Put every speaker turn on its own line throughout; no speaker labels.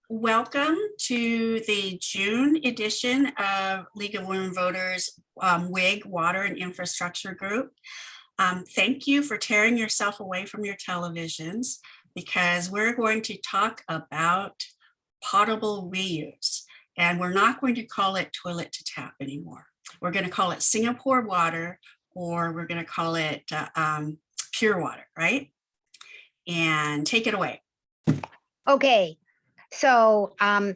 Welcome to the June edition of League of Women Voters WIG Water and Infrastructure Group. Thank you for tearing yourself away from your televisions because we're going to talk about potable reuse. And we're not going to call it toilet to tap anymore. We're going to call it Singapore water, or we're going to call it pure water, right? And take it away.
Okay, so I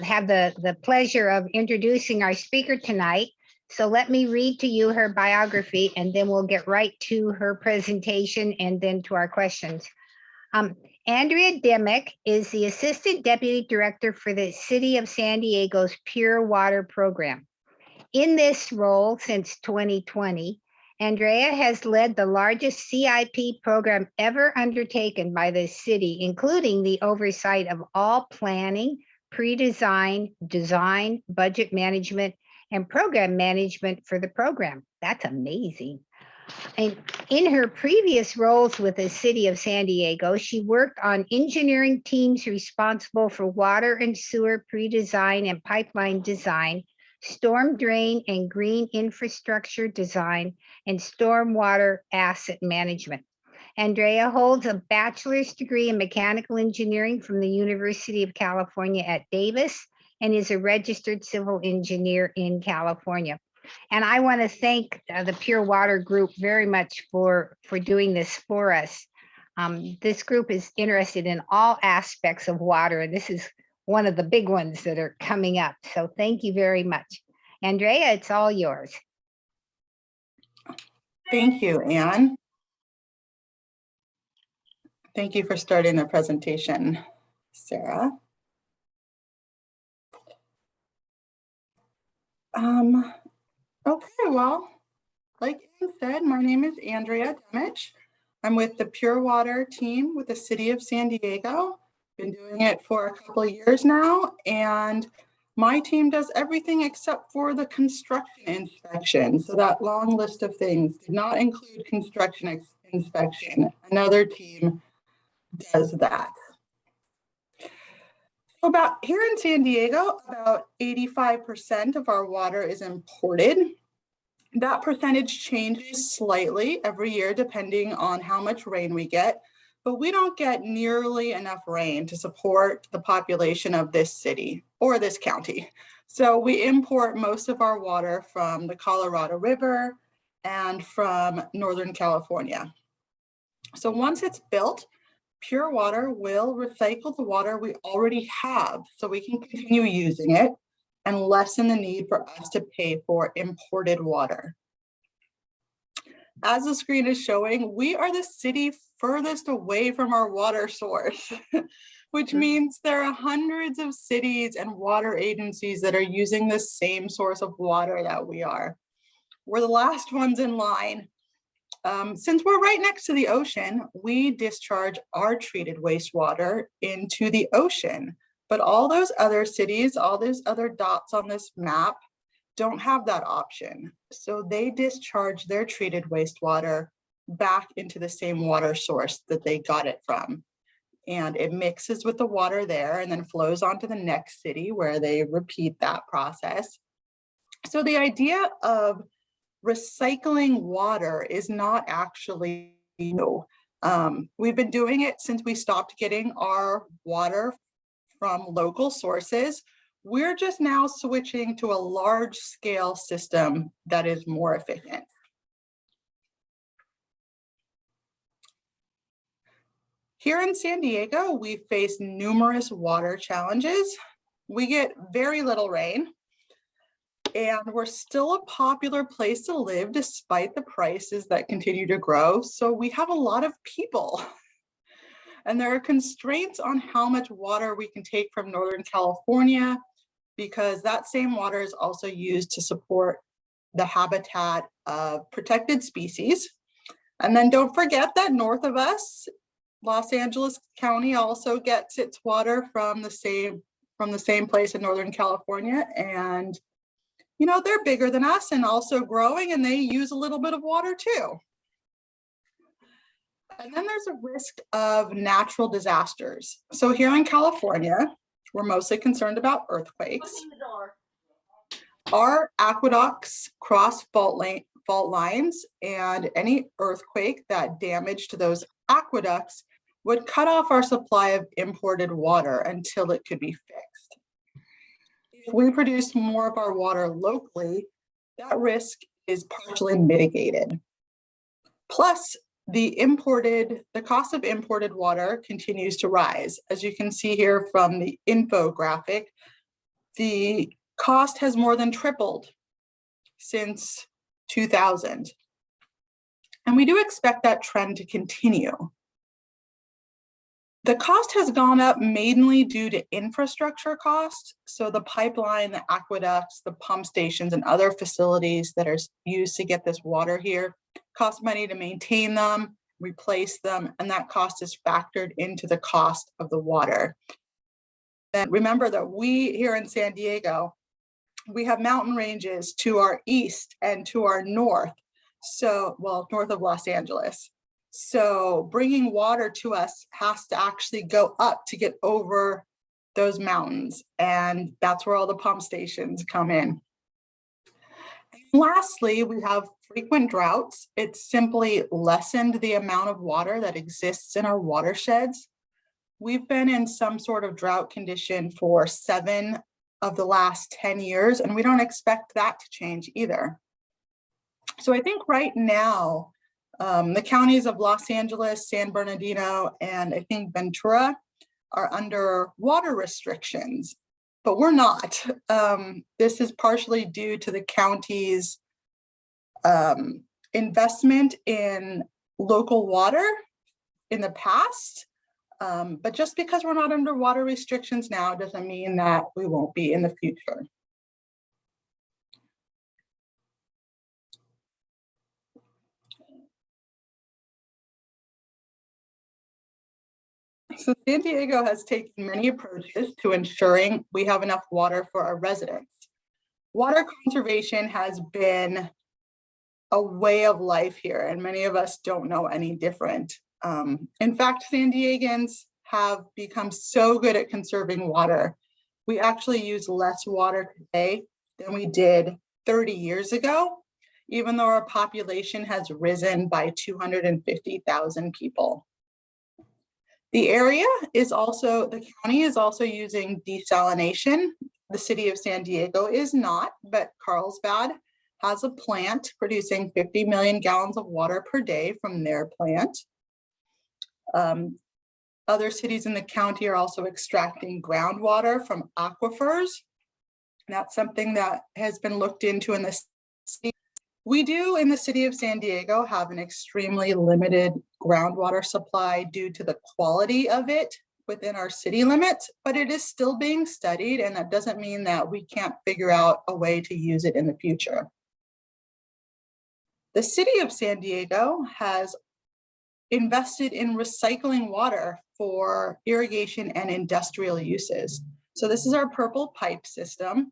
have the pleasure of introducing our speaker tonight. So let me read to you her biography, and then we'll get right to her presentation and then to our questions. Andrea Dimick is the Assistant Deputy Director for the City of San Diego's Pure Water Program. In this role since 2020, Andrea has led the largest CIP program ever undertaken by the city, including the oversight of all planning, pre-design, design, budget management, and program management for the program. That's amazing. And in her previous roles with the city of San Diego, she worked on engineering teams responsible for water and sewer pre-design and pipeline design, storm drain and green infrastructure design, and stormwater asset management. Andrea holds a bachelor's degree in mechanical engineering from the University of California at Davis and is a registered civil engineer in California. And I want to thank the Pure Water Group very much for doing this for us. This group is interested in all aspects of water, and this is one of the big ones that are coming up. So thank you very much. Andrea, it's all yours.
Thank you, Anne. Thank you for starting the presentation, Sarah. Okay, well, like Anne said, my name is Andrea Dimick. I'm with the Pure Water team with the City of San Diego. Been doing it for a couple of years now, and my team does everything except for the construction inspection. So that long list of things did not include construction inspection. Another team does that. So about here in San Diego, about 85% of our water is imported. That percentage changes slightly every year depending on how much rain we get, but we don't get nearly enough rain to support the population of this city or this county. So we import most of our water from the Colorado River and from Northern California. So once it's built, Pure Water will recycle the water we already have so we can continue using it and lessen the need for us to pay for imported water. As the screen is showing, we are the city furthest away from our water source, which means there are hundreds of cities and water agencies that are using the same source of water that we are. We're the last ones in line. Since we're right next to the ocean, we discharge our treated wastewater into the ocean. But all those other cities, all those other dots on this map don't have that option. So they discharge their treated wastewater back into the same water source that they got it from. And it mixes with the water there and then flows on to the next city where they repeat that process. So the idea of recycling water is not actually new. We've been doing it since we stopped getting our water from local sources. We're just now switching to a large scale system that is more efficient. Here in San Diego, we face numerous water challenges. We get very little rain, and we're still a popular place to live despite the prices that continue to grow. So we have a lot of people. And there are constraints on how much water we can take from Northern California, because that same water is also used to support the habitat of protected species. And then don't forget that north of us, Los Angeles County also gets its water from the same place in Northern California. And you know, they're bigger than us and also growing, and they use a little bit of water too. And then there's a risk of natural disasters. So here in California, we're mostly concerned about earthquakes. Our aqueducts cross fault lines, and any earthquake that damaged those aqueducts would cut off our supply of imported water until it could be fixed. If we produce more of our water locally, that risk is partially mitigated. Plus, the cost of imported water continues to rise. As you can see here from the infographic, the cost has more than tripled since 2000. And we do expect that trend to continue. The cost has gone up mainly due to infrastructure costs. So the pipeline, the aqueducts, the pump stations, and other facilities that are used to get this water here cost money to maintain them, replace them, and that cost is factored into the cost of the water. And remember that we here in San Diego, we have mountain ranges to our east and to our north. So, well, north of Los Angeles. So bringing water to us has to actually go up to get over those mountains. And that's where all the pump stations come in. And lastly, we have frequent droughts. It's simply lessened the amount of water that exists in our watersheds. We've been in some sort of drought condition for 7 of the last 10 years, and we don't expect that to change either. So I think right now, the counties of Los Angeles, San Bernardino, and I think Ventura are under water restrictions, but we're not. This is partially due to the county's investment in local water in the past. But just because we're not under water restrictions now doesn't mean that we won't be in the future. So San Diego has taken many approaches to ensuring we have enough water for our residents. Water conservation has been a way of life here, and many of us don't know any different. In fact, San Diegans have become so good at conserving water. We actually use less water today than we did 30 years ago, even though our population has risen by 250,000 people. The county is also using desalination. The city of San Diego is not, but Carlsbad has a plant producing 50 million gallons of water per day from their plant. Other cities in the county are also extracting groundwater from aquifers. That's something that has been looked into in the city. We do in the city of San Diego have an extremely limited groundwater supply due to the quality of it within our city limits, but it is still being studied, and that doesn't mean that we can't figure out a way to use it in the future. The city of San Diego has invested in recycling water for irrigation and industrial uses. So this is our purple pipe system,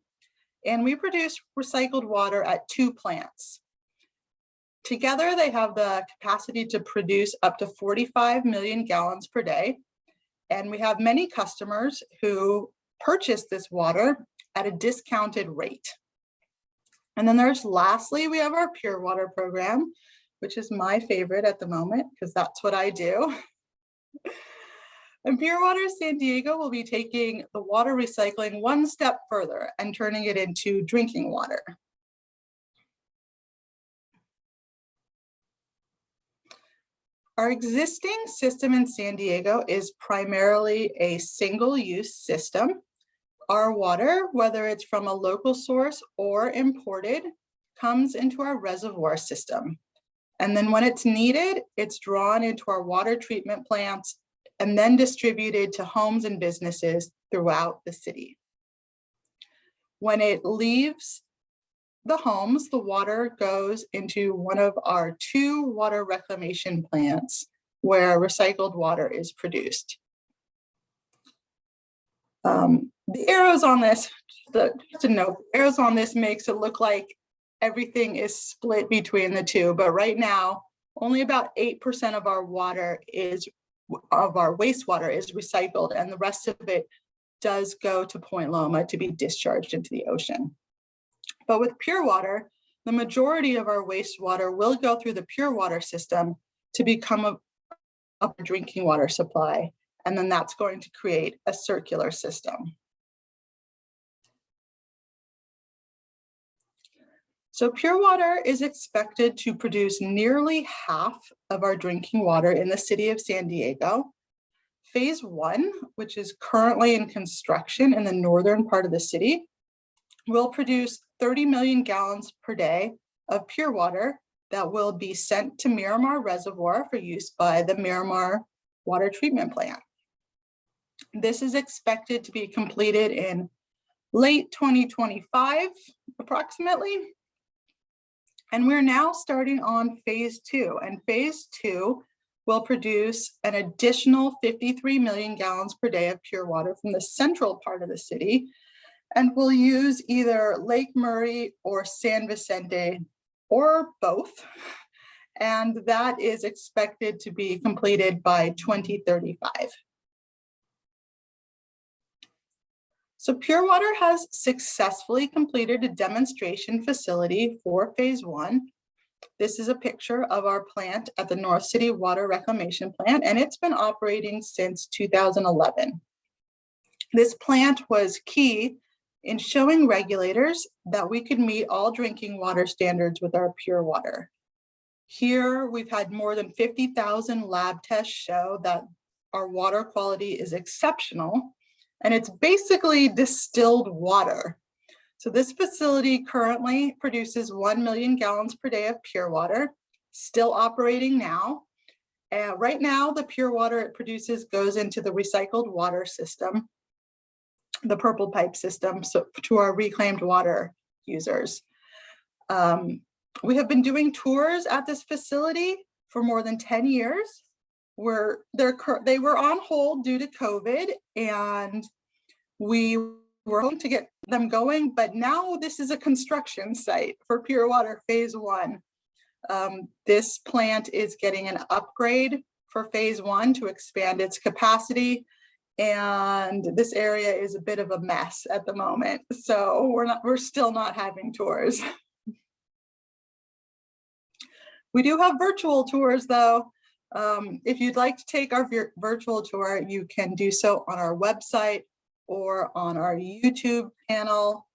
and we produce recycled water at 2 plants. Together, they have the capacity to produce up to 45 million gallons per day. And we have many customers who purchase this water at a discounted rate. And then lastly, we have our pure water program, which is my favorite at the moment because that's what I do. And Pure Water San Diego will be taking the water recycling one step further and turning it into drinking water. Our existing system in San Diego is primarily a single-use system. Our water, whether it's from a local source or imported, comes into our reservoir system. And then when it's needed, it's drawn into our water treatment plants and then distributed to homes and businesses throughout the city. When it leaves the homes, the water goes into one of our 2 water reclamation plants where recycled water is produced. The arrows on this, just a note, arrows on this makes it look like everything is split between the 2, but right now Only about 8% of our wastewater is recycled, and the rest of it does go to Point Loma to be discharged into the ocean. But with pure water, the majority of our wastewater will go through the pure water system to become a drinking water supply. And then that's going to create a circular system. So pure water is expected to produce nearly half of our drinking water in the city of San Diego. Phase 1, which is currently in construction in the northern part of the city, will produce 30 million gallons per day of pure water that will be sent to Miramar Reservoir for use by the Miramar Water Treatment Plant. This is expected to be completed in late 2025, approximately. And we're now starting on phase 2, and phase 2 will produce an additional 53 million gallons per day of pure water from the central part of the city, and we'll use either Lake Murray or San Vicente or both. And that is expected to be completed by 2035. So Pure Water has successfully completed a demonstration facility for phase 1. This is a picture of our plant at the North City Water Reclamation Plant, and it's been operating since 2011. This plant was key in showing regulators that we could meet all drinking water standards with our pure water. Here, we've had more than 50,000 lab tests show that our water quality is exceptional, and it's basically distilled water. So this facility currently produces 1 million gallons per day of pure water, still operating now. Right now, the pure water it produces goes into the recycled water system, the purple pipe system, so to our reclaimed water users. We have been doing tours at this facility for more than 10 years. They were on hold due to COVID, and we were hoping to get them going, but now this is a construction site for Pure Water phase 1. This plant is getting an upgrade for phase 1 to expand its capacity, and this area is a bit of a mess at the moment, so we're still not having tours. We do have virtual tours though. If you'd like to take our virtual tour, you can do so on our website or on our YouTube channel.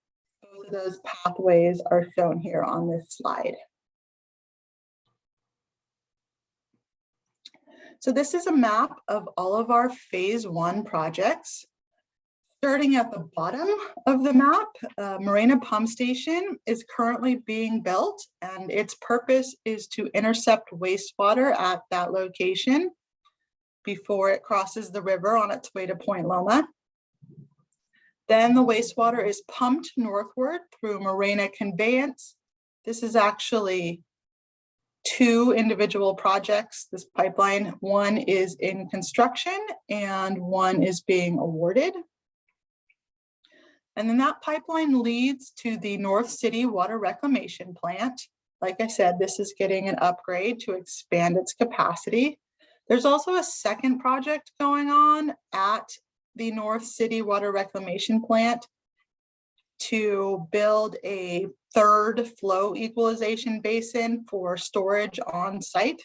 Both of those pathways are shown here on this slide. So this is a map of all of our phase 1 projects. Starting at the bottom of the map, Morena Pump Station is currently being built, and its purpose is to intercept wastewater at that location before it crosses the river on its way to Point Loma. Then the wastewater is pumped northward through Morena Conveyance. This is actually 2 individual projects, this pipeline. One is in construction and one is being awarded. And then that pipeline leads to the North City Water Reclamation Plant. Like I said, this is getting an upgrade to expand its capacity. There's also a second project going on at the North City Water Reclamation Plant to build a 3rd flow equalization basin for storage on site.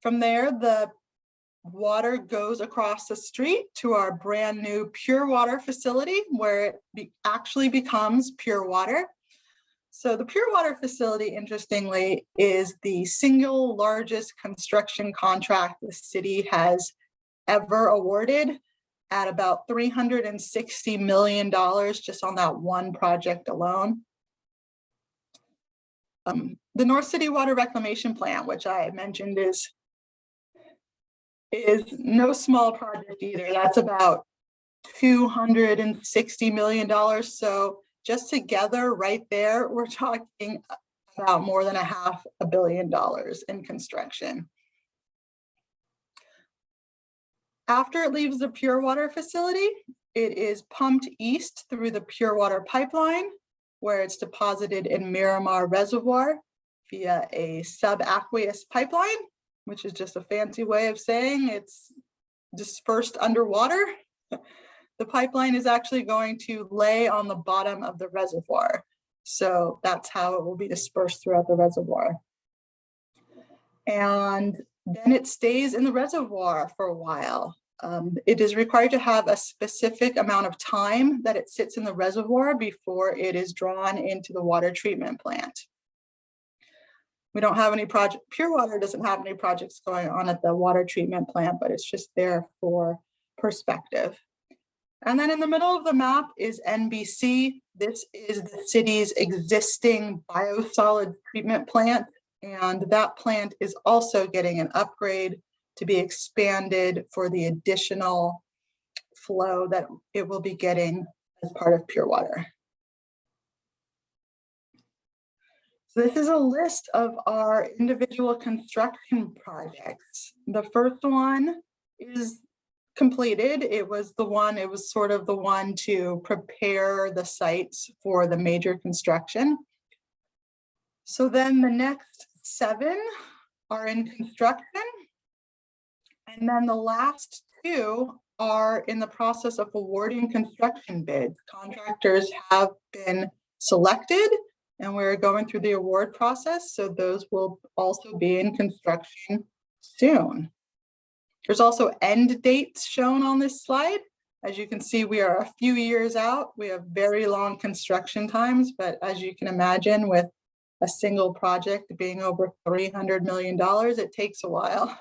From there, the water goes across the street to our brand new pure water facility where it actually becomes pure water. So the pure water facility, interestingly, is the single largest construction contract the city has ever awarded, at about $360 million just on that one project alone. The North City Water Reclamation Plant, which I mentioned, is no small project either. That's about $260 million. So just together right there, we're talking about more than $500 million in construction. After it leaves the pure water facility, it is pumped east through the pure water pipeline, where it's deposited in Miramar Reservoir, via a subaqueous pipeline, which is just a fancy way of saying it's dispersed underwater. The pipeline is actually going to lay on the bottom of the reservoir. So that's how it will be dispersed throughout the reservoir. And then it stays in the reservoir for a while. It is required to have a specific amount of time that it sits in the reservoir before it is drawn into the water treatment plant. We don't have any project, Pure Water doesn't have any projects going on at the water treatment plant, but it's just there for perspective. And then in the middle of the map is NBC. This is the city's existing biosolids treatment plant. And that plant is also getting an upgrade to be expanded for the additional flow that it will be getting as part of Pure Water. So this is a list of our individual construction projects. The first one is completed. It was sort of the one to prepare the sites for the major construction. So then the next 7 are in construction. And then the last 2 are in the process of awarding construction bids. Contractors have been selected and we're going through the award process. So those will also be in construction soon. There's also end dates shown on this slide. As you can see, we are a few years out. We have very long construction times, but as you can imagine, with a single project being over $300 million, it takes a while.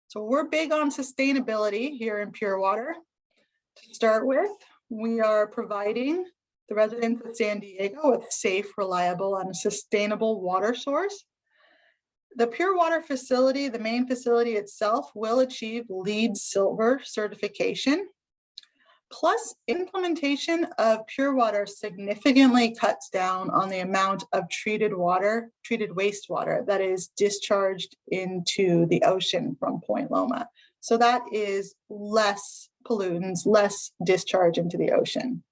So we're big on sustainability here in Pure Water. To start with, we are providing the residents of San Diego with safe, reliable, and sustainable water source. The Pure Water facility, the main facility itself, will achieve LEED Silver certification. Plus, implementation of Pure Water significantly cuts down on the amount of treated wastewater that is discharged into the ocean from Point Loma. So that is less pollutants, less discharge into the ocean.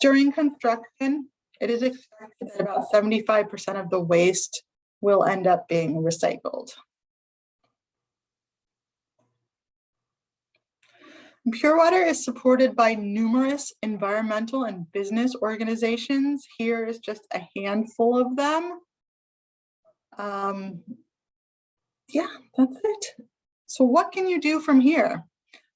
During construction, it is expected that about 75% of the waste will end up being recycled. Pure Water is supported by numerous environmental and business organizations. Here is just a handful of them. Yeah, that's it. So what can you do from here?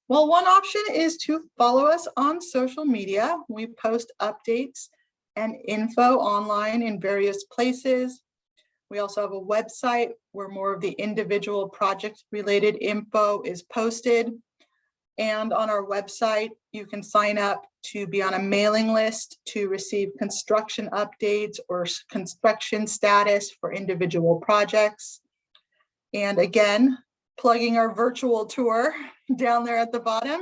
Well, one option is to follow us on social media. We post updates and info online in various places. We also have a website where more of the individual project related info is posted. And on our website, you can sign up to be on a mailing list to receive construction updates or construction status for individual projects. And again, plugging our virtual tour down there at the bottom.